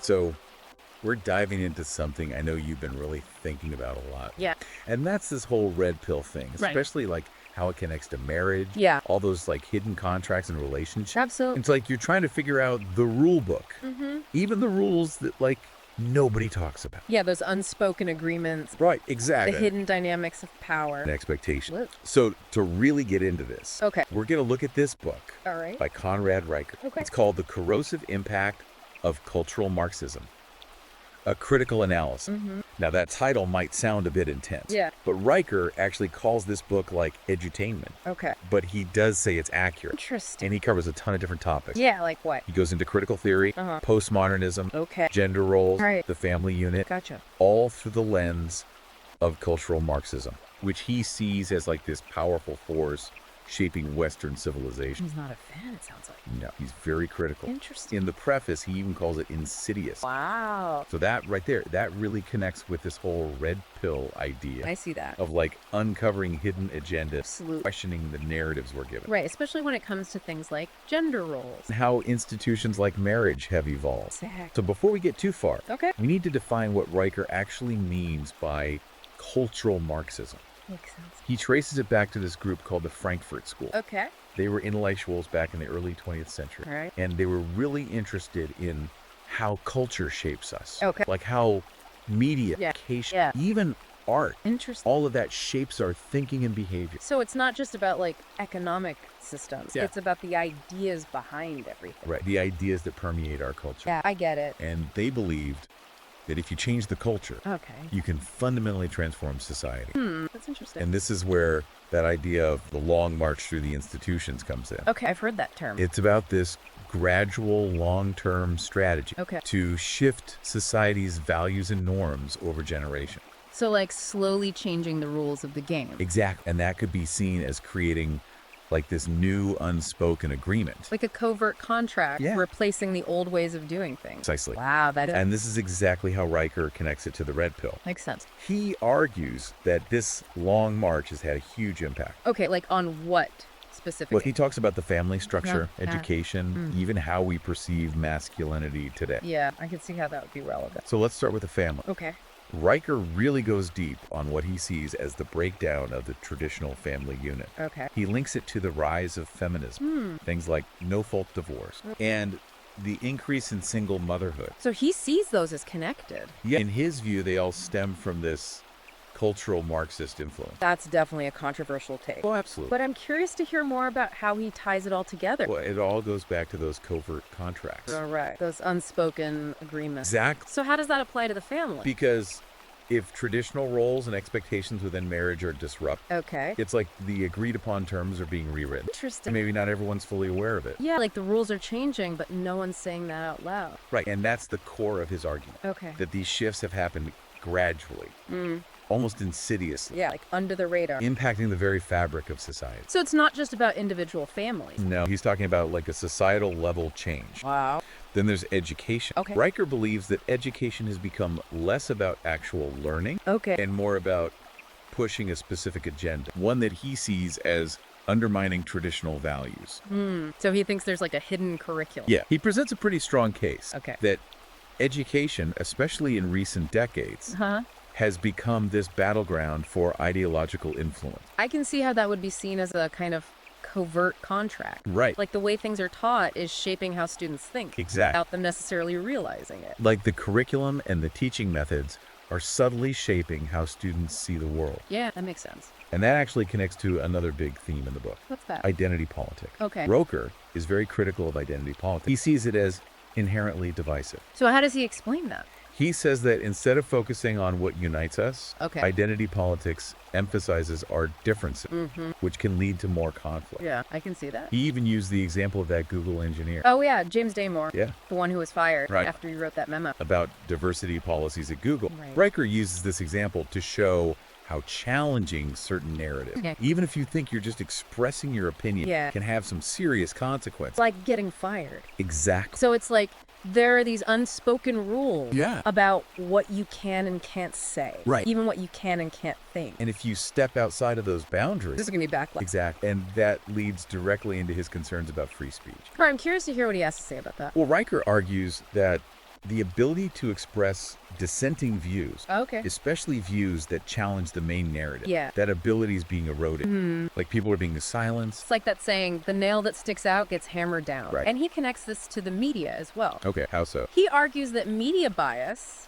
So we're diving into something I know you've been really thinking about a lot. Yeah. And that's this whole red pill thing, Right. especially like how it connects to marriage. Yeah. All those like hidden contracts and relationships. Absolutely. It's like you're trying to figure out the rule book. Even the rules that like nobody talks about. Yeah, those unspoken agreements, Right, the exactly. hidden dynamics of power. And expectation. What? So to really get into this, Okay. we're going to look at this book All right. by Conrad Riker. Okay. It's called The Corrosive Impact of Cultural Marxism, a Critical Analysis. Now, that title might sound a bit intense. Yeah. But Riker actually calls this book like edutainment. Okay. But he does say it's accurate. Interesting. And he covers a ton of different topics. Yeah, like what? He goes into critical theory, postmodernism, Okay. gender roles, Right. the family unit, Gotcha. all through the lens of cultural Marxism, which he sees as like this powerful force shaping Western civilization. He's not a fan, it sounds like. No, he's very critical. Interesting. In the preface, he even calls it insidious. Wow. So that right there, that really connects with this whole red pill idea I see that. of like uncovering hidden agendas, Absolutely. questioning the narratives we're given. Right, especially when it comes to things like gender roles. And how institutions like marriage have evolved. Exactly. So before we get too far, Okay. we need to define what Riker actually means by cultural Marxism. Makes sense. He traces it back to this group called the Frankfurt School. Okay. They were intellectuals back in the early 20th century. All right. And they were really interested in how culture shapes us. Okay. Like how media, Yeah. education, Yeah. even art, Interesting. all of that shapes our thinking and behavior. So it's not just about like economic systems. Yeah. It's about the ideas behind everything. Right. The ideas that permeate our culture. Yeah, I get it. And they believed that if you change the culture, Okay. you can fundamentally transform society. That's interesting. And this is where that idea of the long march through the institutions comes in. Okay, I've heard that term. It's about this gradual, long-term strategy Okay. to shift society's values and norms over generations. So like slowly changing the rules of the game. Exactly. And that could be seen as creating like this new unspoken agreement. Like a covert contract, Yeah. replacing the old ways of doing things. Precisely. Wow, that And this is exactly how Riker connects it to the red pill. makes sense. He argues that this long march has had a huge impact. Okay, like on what specifically? Well, he talks about the family structure, Yeah. education, even how we perceive masculinity today. Yeah, I can see how that would be relevant. So let's start with the family. Okay. Riker really goes deep on what he sees as the breakdown of the traditional family unit. Okay. He links it to the rise of feminism, things like no-fault divorce, and the increase in single motherhood. So he sees those as connected. Yeah, in his view, they all stem from this cultural Marxist influence. That's definitely a controversial take. Oh, absolutely. But I'm curious to hear more about how he ties it all together. Well, it all goes back to those covert contracts. All right. Those unspoken agreements. Exactly. So how does that apply to the family? Because if traditional roles and expectations within marriage are disrupted, Okay. it's like the agreed upon terms are being rewritten. Interesting. And maybe not everyone's fully aware of it. Yeah, like the rules are changing, but no one's saying that out loud. Right. And that's the core of his argument. Okay. That these shifts have happened gradually, almost insidiously, Yeah, like under the radar. impacting the very fabric of society. So it's not just about individual families. No, he's talking about like a societal level change. Wow. Then there's education. Okay. Riker believes that education has become less about actual learning Okay. and more about pushing a specific agenda, one that he sees as undermining traditional values. So he thinks there's like a hidden curriculum. Yeah, he presents a pretty strong case Okay. that education, especially in recent decades, Huh? has become this battleground for ideological influence. I can see how that would be seen as a kind of covert contract. Right. Like the way things are taught is shaping how students think. Exactly. Without them necessarily realizing it. Like the curriculum and the teaching methods are subtly shaping how students see the world. Yeah, that makes sense. And that actually connects to another big theme in the book, What's that? identity politics. Okay. Roker is very critical of identity politics. He sees it as inherently divisive. So how does he explain that? He says that instead of focusing on what unites us, Okay. identity politics emphasizes our differences, which can lead to more conflict. Yeah, I can see that. He even used the example of that Google engineer. Oh yeah, James Damore. Yeah. The one who was fired Right. after he wrote that memo. About diversity policies at Google. Right. Riker uses this example to show how challenging certain narratives, Okay. even if you think you're just expressing your opinion, Yeah. can have some serious consequences. It's like getting fired. Exactly. So it's like there are these unspoken rules Yeah. about what you can and can't say. Right. Even what you can and can't think. And if you step outside of those boundaries, This is going to be backlash. exactly, and that leads directly into his concerns about free speech. All right, I'm curious to hear what he has to say about that. Well, Riker argues that the ability to express dissenting views, Okay. especially views that challenge the main narrative. Yeah. That ability is being eroded. Like people are being silenced. It's like that saying, the nail that sticks out gets hammered down. Right. And he connects this to the media as well. Okay, how so? He argues that media bias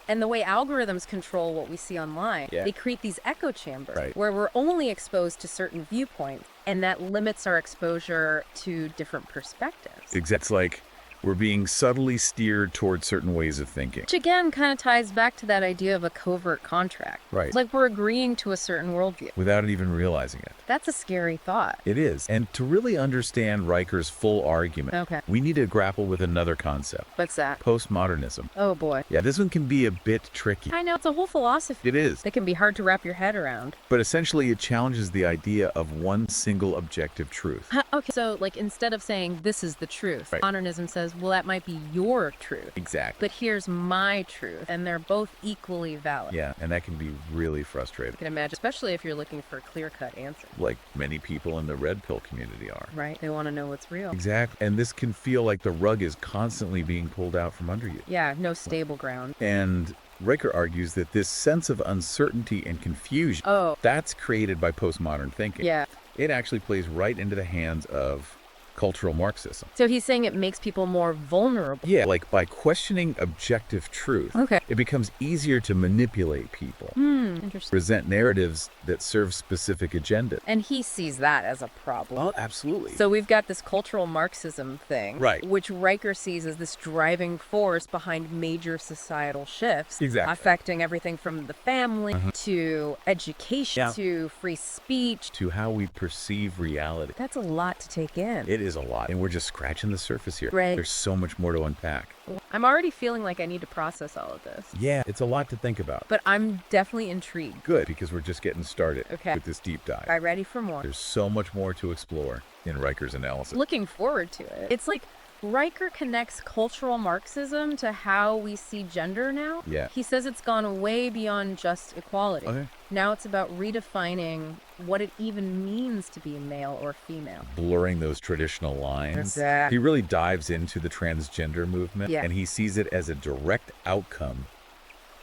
and the way algorithms control what we see online, they create these echo chambers where we're only exposed to certain viewpoints, and that limits our exposure to different perspectives. It's like we're being subtly steered towards certain ways of thinking. Which again kind of ties back to that idea of a covert contract. Right. It's like we're agreeing to a certain worldview. Without even realizing it. That's a scary thought. It is. And to really understand Riker's full argument, we need to grapple with another concept. What's that? Postmodernism. Oh boy. Yeah, this one can be a bit tricky. I know, it's a whole philosophy. It is. That can be hard to wrap your head around. But essentially it challenges the idea of one single objective truth. Okay, so like instead of saying this is the truth, modernism says, well, that might be your truth. Exactly. But here's my truth, and they're both equally valid. Yeah, and that can be really frustrating. You can imagine, especially if you're looking for a clear-cut answer. Like many people in the red pill community are. Right, they want to know what's real. Exactly. And this can feel like the rug is constantly being pulled out from under you. Yeah, no stable ground. And Riker argues that this sense of uncertainty and confusion, that's created by postmodern thinking. Yeah. It actually plays right into the hands of cultural Marxism. So he's saying it makes people more vulnerable. Yeah, like by questioning objective truth, it becomes easier to manipulate people. Interesting. Present narratives that serve specific agendas. And he sees that as a problem. Oh, absolutely. So we've got this cultural Marxism thing, which Riker sees as this driving force behind major societal shifts, affecting everything from the family to education to free speech to how we perceive reality. That's a lot to take in. It is a lot, and we're just scratching the surface here. Right. There's so much more to unpack. I'm already feeling like I need to process all of this. Yeah, it's a lot to think about. But I'm definitely intrigued. Good, because we're just getting started with this deep dive. I'm ready for more. There's so much more to explore in Riker's analysis. Looking forward to it. It's like Riker connects cultural Marxism to how we see gender now. Yeah. He says it's gone way beyond just equality. Now it's about redefining what it even means to be male or female. Blurring those traditional lines. Exactly. He really dives into the transgender movement, and he sees it as a direct outcome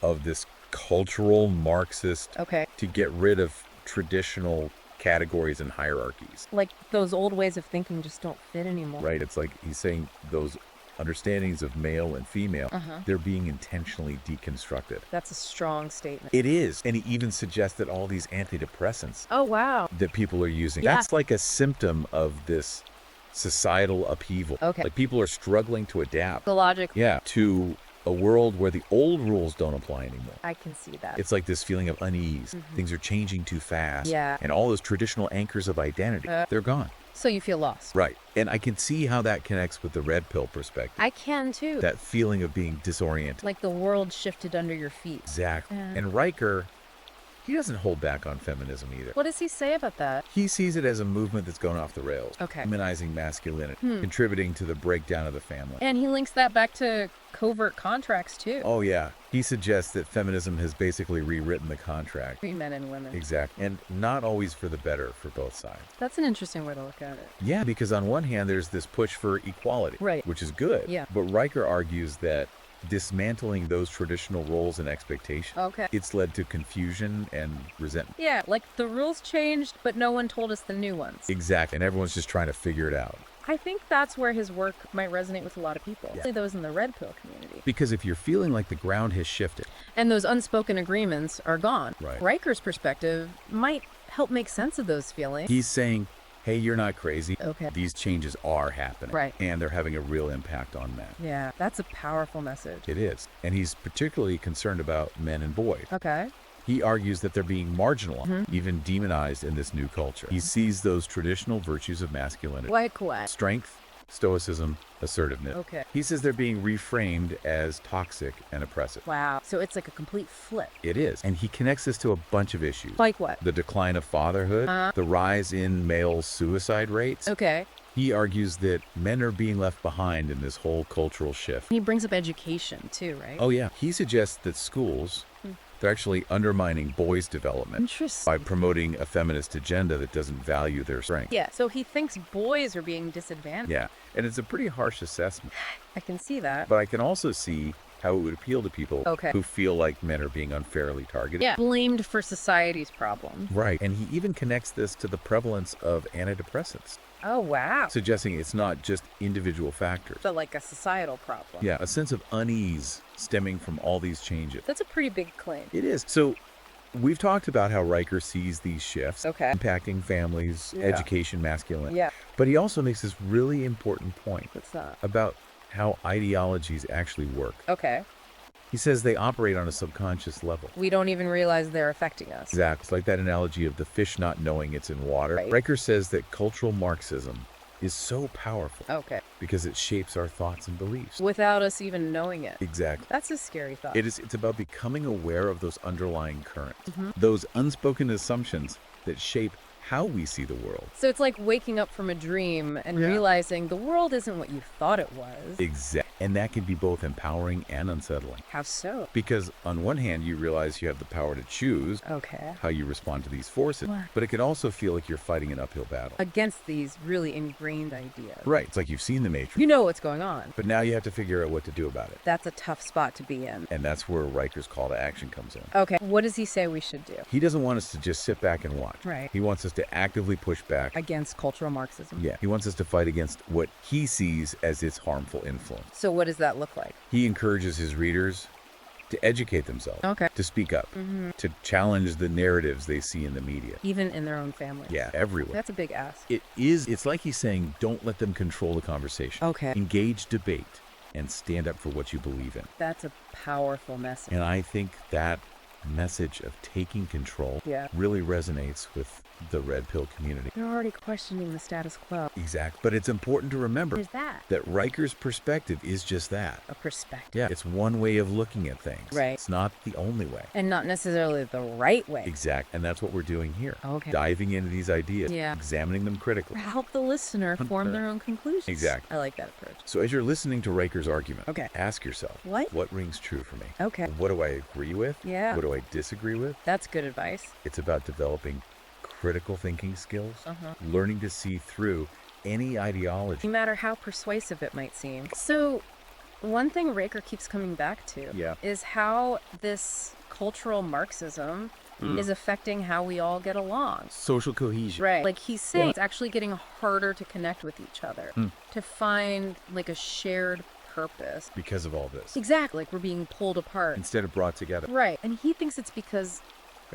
of this cultural Marxist to get rid of traditional categories and hierarchies. Like those old ways of thinking just don't fit anymore. Right. It's like he's saying those understandings of male and female, they're being intentionally deconstructed. That's a strong statement. It is. And he even suggests that all these antidepressants that people are using, that's like a symptom of this societal upheaval. Like people are struggling to adapt. The logic. Yeah. To a world where the old rules don't apply anymore. I can see that. It's like this feeling of unease. Things are changing too fast. Yeah. And all those traditional anchors of identity, they're gone. So you feel lost. Right. And I can see how that connects with the red pill perspective. I can too. That feeling of being disoriented. Like the world shifted under your feet. Exactly. And Riker, he doesn't hold back on feminism either. What does he say about that? He sees it as a movement that's going off the rails. Humanizing masculinity, contributing to the breakdown of the family. And he links that back to covert contracts too. Oh yeah. He suggests that feminism has basically rewritten the contract. Between men and women. Exactly. And not always for the better for both sides. That's an interesting way to look at it. Yeah, because on one hand, there's this push for equality, which is good. Yeah. But Riker argues that dismantling those traditional roles and expectations, it's led to confusion and resentment. Yeah, like the rules changed, but no one told us the new ones. Exactly. And everyone's just trying to figure it out. I think that's where his work might resonate with a lot of people, especially those in the red pill community. Because if you're feeling like the ground has shifted and those unspoken agreements are gone, Right. Riker's perspective might help make sense of those feelings. he's saying, hey, you're not crazy. Okay. These changes are happening. Right. And they're having a real impact on men. Yeah, that's a powerful message. It is. And he's particularly concerned about men and boys. Okay. He argues that they're being marginalized, even demonized in this new culture. He sees those traditional virtues of masculinity. Like what? Strength, stoicism, assertiveness. Okay. He says they're being reframed as toxic and oppressive. Wow. So it's like a complete flip. It is. And he connects this to a bunch of issues. Like what? The decline of fatherhood, the rise in male suicide rates. Okay. He argues that men are being left behind in this whole cultural shift. He brings up education too, right? Oh, yeah. He suggests that schools They're actually undermining boys' development Interesting. by promoting a feminist agenda that doesn't value their strength. Yeah, so he thinks boys are being disadvantaged. Yeah, and it's a pretty harsh assessment. I can see that. But I can also see how it would appeal to people who feel like men are being unfairly targeted. Yeah, blamed for society's problems. Right, and he even connects this to the prevalence of antidepressants. Oh, wow. Suggesting it's not just individual factors. But like a societal problem. Yeah, a sense of unease stemming from all these changes. That's a pretty big claim. It is. So we've talked about how Riker sees these shifts impacting families, education, masculinity. Yeah. But he also makes this really important point. What's that? About how ideologies actually work. Okay. He says they operate on a subconscious level. We don't even realize they're affecting us. Exactly. It's like that analogy of the fish not knowing it's in water. Right. Riker says that cultural Marxism is so powerful because it shapes our thoughts and beliefs. Without us even knowing it. Exactly. That's a scary thought. It's about becoming aware of those underlying currents, those unspoken assumptions that shape how we see the world. So it's like waking up from a dream and realizing the world isn't what you thought it was. Exactly. And that can be both empowering and unsettling. How so? Because on one hand, you realize you have the power to choose how you respond to these forces, but it can also feel like you're fighting an uphill battle. Against these really ingrained ideas. Right. It's like you've seen the Matrix. You know what's going on. But now you have to figure out what to do about it. That's a tough spot to be in. And that's where Riker's call to action comes in. Okay. What does he say we should do? He doesn't want us to just sit back and watch. Right. He wants us to actively push back. Against cultural Marxism. Yeah. He wants us to fight against what he sees as its harmful influence. So what does that look like? He encourages his readers to educate themselves, to speak up, to challenge the narratives they see in the media. Even in their own family. Yeah, everywhere. That's a big ask. It's like he's saying, don't let them control the conversation. Okay. Engage debate and stand up for what you believe in. That's a powerful message. And I think that message of taking control really resonates with the red pill community. They're already questioning the status quo. Exactly. But it's important to remember that Riker's perspective is just that. A perspective. Yeah. It's one way of looking at things. Right. It's not the only way. And not necessarily the right way. Exactly. And that's what we're doing here. Okay. Diving into these ideas, examining them critically. Help the listener form their own conclusions. Exactly. I like that approach. So as you're listening to Riker's argument, ask yourself, what rings true for me? Okay. What do I agree with? Yeah. What do I disagree with? That's good advice. It's about developing critical thinking skills, learning to see through any ideology. No matter how persuasive it might seem. So one thing Riker keeps coming back to is how this cultural Marxism is affecting how we all get along. Social cohesion. Right. Like he's saying it's actually getting harder to connect with each other, to find like a shared purpose. Because of all this. Exactly. Like we're being pulled apart. Instead of brought together. Right. And he thinks it's because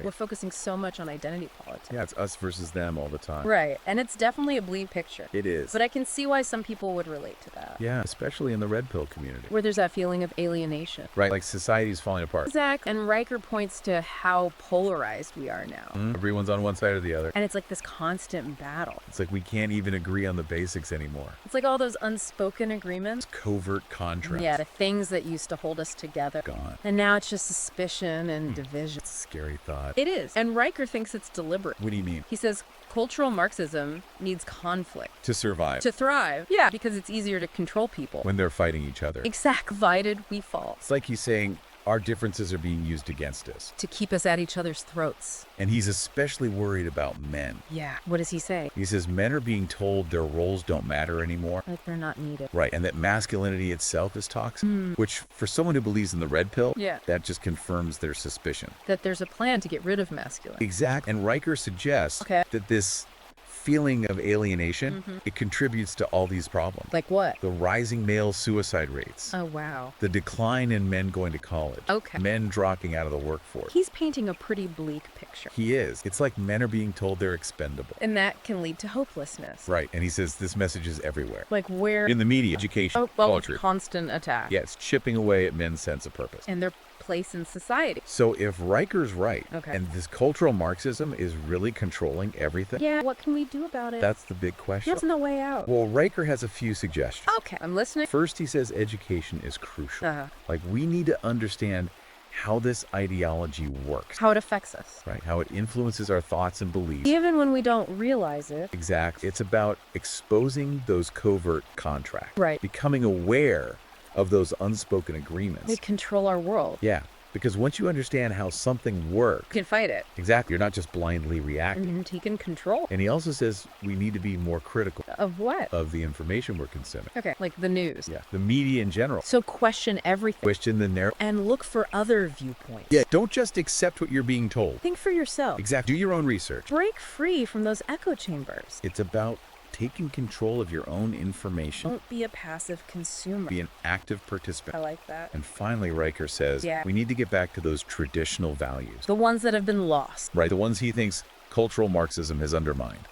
we're focusing so much on identity politics. Yeah, it's us versus them all the time. Right. And it's definitely a bleak picture. It is. But I can see why some people would relate to that. Yeah, especially in the red pill community. Where there's that feeling of alienation. Right, like society's falling apart. Exactly. And Riker points to how polarized we are now. Everyone's on one side or the other. And it's like this constant battle. It's like we can't even agree on the basics anymore. It's like all those unspoken agreements. Covert contracts. Yeah, the things that used to hold us together. Gone. And now it's just suspicion and division. It's a scary thought. It is. And Riker thinks it's deliberate. What do you mean? He says cultural Marxism needs conflict. To survive. To thrive. Yeah, because it's easier to control people. When they're fighting each other. Exactly. Divided, we fall. It's like he's saying our differences are being used against us. To keep us at each other's throats. And he's especially worried about men. Yeah. What does he say? He says men are being told their roles don't matter anymore. Like they're not needed. Right. And that masculinity itself is toxic. Which, for someone who believes in the red pill, that just confirms their suspicion. That there's a plan to get rid of masculinity. Exactly. And Riker suggests that this feeling of alienation, it contributes to all these problems. Like what? The rising male suicide rates. Oh, wow. The decline in men going to college. Okay. Men dropping out of the workforce. He's painting a pretty bleak picture. He is. It's like men are being told they're expendable. And that can lead to hopelessness. Right. And he says this message is everywhere. Like where? In the media, education, culture. Constant attack. Yeah, it's chipping away at men's sense of purpose. And their place in society. So if Riker's right, and this cultural Marxism is really controlling everything, what can we do about it? That's the big question. There's no way out. Well, Riker has a few suggestions. Okay, I'm listening. First, he says education is crucial. Like, we need to understand how this ideology works. How it affects us. Right, how it influences our thoughts and beliefs. Even when we don't realize it. Exactly. It's about exposing those covert contracts. Right. Becoming aware of those unspoken agreements. They control our world. Yeah. Because once you understand how something works, You can fight it. exactly, you're not just blindly reacting. And he can control. And he also says we need to be more critical Of what? of the information we're consuming. Okay, like the news. Yeah, the media in general. So question everything. Question the narrative. And look for other viewpoints. Yeah, don't just accept what you're being told. Think for yourself. Exactly. Do your own research. Break free from those echo chambers. It's about taking control of your own information. Don't be a passive consumer. Be an active participant. I like that. And finally, Riker says, Yeah. we need to get back to those traditional values. The ones that have been lost. Right, the ones he thinks cultural Marxism has undermined.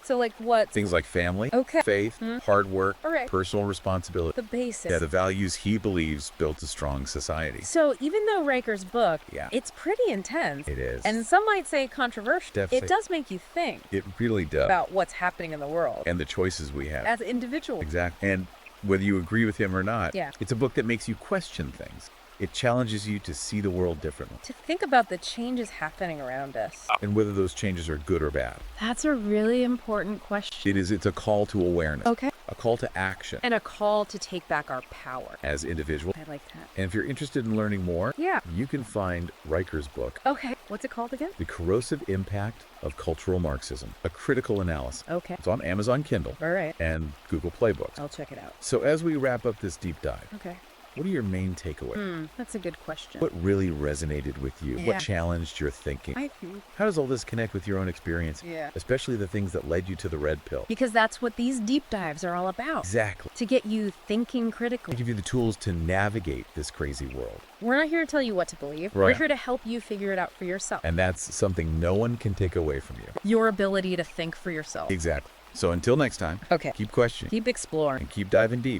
So like what? Things like family, Okay. faith, hard work, All right. personal responsibility. The basics. Yeah, the values he believes built a strong society. So even though Riker's book, Yeah. it's pretty intense. It is. And some might say controversial. Definitely. It does make you think It really does. about what's happening in the world And the choices we have. as individuals. Exactly. And whether you agree with him or not, Yeah. it's a book that makes you question things. It challenges you to see the world differently. To think about the changes happening around us. And whether those changes are good or bad. That's a really important question. It's a call to awareness. Okay. A call to action And a call to take back our power. as individuals. I like that. And if you're interested in learning more, Yeah. you can find Riker's book, Okay. What's it called again? The Corrosive Impact of Cultural Marxism, a critical analysis. Okay. It's on Amazon Kindle All right. and Google Play Books. I'll check it out. So as we wrap up this deep dive, Okay. what are your main takeaways? That's a good question. What really resonated with you? Yeah. What challenged your thinking? I think. How does all this connect with your own experience? Yeah. Especially the things that led you to the red pill. Because that's what these deep dives are all about. Exactly. To get you thinking To critically. give you the tools to navigate this crazy world. We're not here to tell you what to believe. Right. We're here to help you figure it out for yourself. And that's something no one can take away from you. Your ability to think for yourself. Exactly. So until next time, Okay. keep questioning Keep exploring. and keep diving deep.